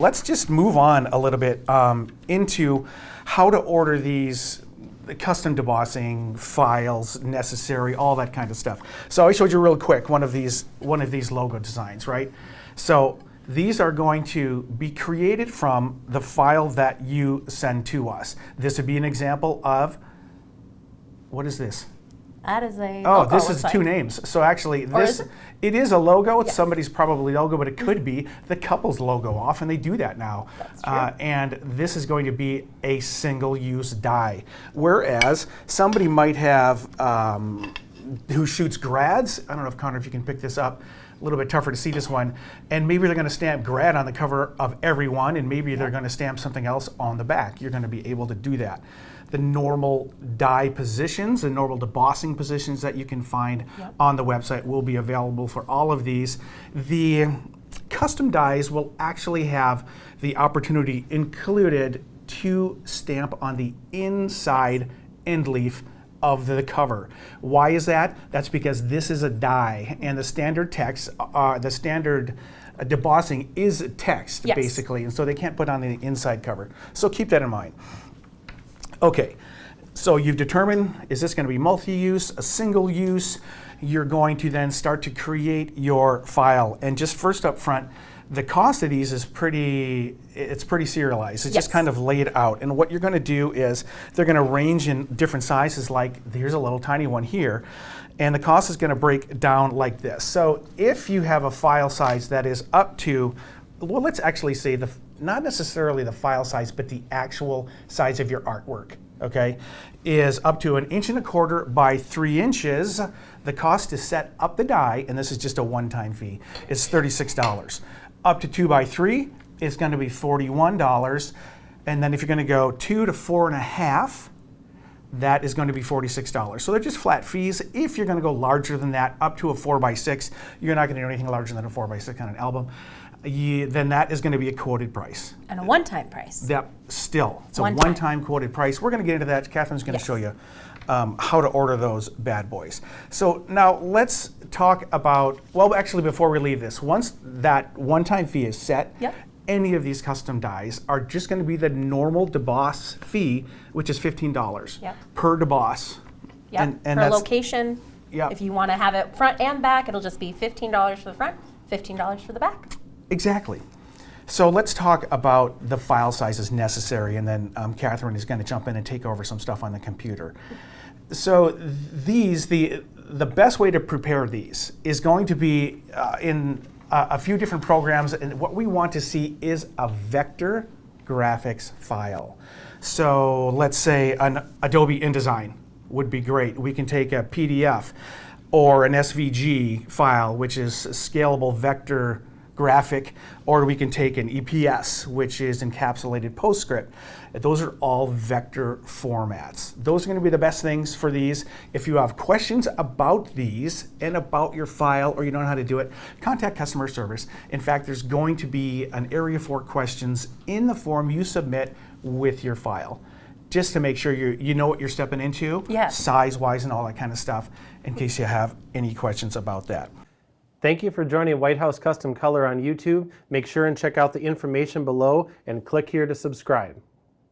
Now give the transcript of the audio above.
Let's just move on a little bit into how to order these custom debossing files necessary, all that kind of stuff. So I showed you real quick one of these logo designs, right? So these are going to be created from the file that you send to us. This would be an example of, what is this? That is a Oh, logo, this is two names. So actually, this it is a logo. It's Yes. somebody's probably logo, but it could be the couple's logo. Often they do that now. That's true. And this is going to be a single-use die. Whereas somebody might have who shoots grads. I don't know if Connor, if you can pick this up. A little bit tougher to see this one. And maybe they're going to stamp grad on the cover of every one, and maybe they're going to stamp something else on the back. You're going to be able to do that. The normal die positions, the normal debossing positions that you can find on the website will be available for all of these. The custom dies will actually have the opportunity included to stamp on the inside end leaf of the cover. Why is that? That's because this is a die, and the standard text, the standard debossing is text, basically, and so they can't put on the inside cover. So keep that in mind. Okay, so you've determined, is this going to be multi-use, a single use? You're going to then start to create your file. And just first up front, the cost of these is pretty serialized. It's just kind of laid out. And what you're going to do is they're going to range in different sizes, like here's a little tiny one here. And the cost is going to break down like this. So if you have a file size that is up to, well, let's actually say not necessarily the file size, but the actual size of your artwork, okay, is up to 1.25 inches by 3 inches. The cost to set up the die, and this is just a one-time fee, is $36. Up to 2 by 3 is going to be $41. And then if you're going to go 2 to 4.5, that is going to be $46. So they're just flat fees. If you're going to go larger than that, up to a 4 by 6, you're not going to do anything larger than a 4 by 6 on an album. Then that is going to be a quoted price. And a one-time price. Yep, still. It's a one-time quoted price. We're going to get into that. Catherine's going to show you how to order those bad boys. So now let's talk about, well, actually before we leave this, once that one-time fee is set, any of these custom dies are just going to be the normal deboss fee, which is $15 per deboss. And per location. If you want to have it front and back, it'll just be $15 for the front, $15 for the back. Exactly. So let's talk about the file sizes necessary, and then Catherine is going to jump in and take over some stuff on the computer. So these, the best way to prepare these is going to be in a few different programs, and what we want to see is a vector graphics file. So let's say an Adobe InDesign would be great. We can take a PDF or an SVG file, which is scalable vector graphic, or we can take an EPS, which is encapsulated PostScript. Those are all vector formats. Those are going to be the best things for these. If you have questions about these and about your file, or you don't know how to do it, contact customer service. In fact, there's going to be an area for questions in the form you submit with your file, just to make sure you know what you're stepping into, size-wise and all that kind of stuff, in case you have any questions about that. Thank you for joining White House Custom Color on YouTube. Make sure and check out the information below and click here to subscribe.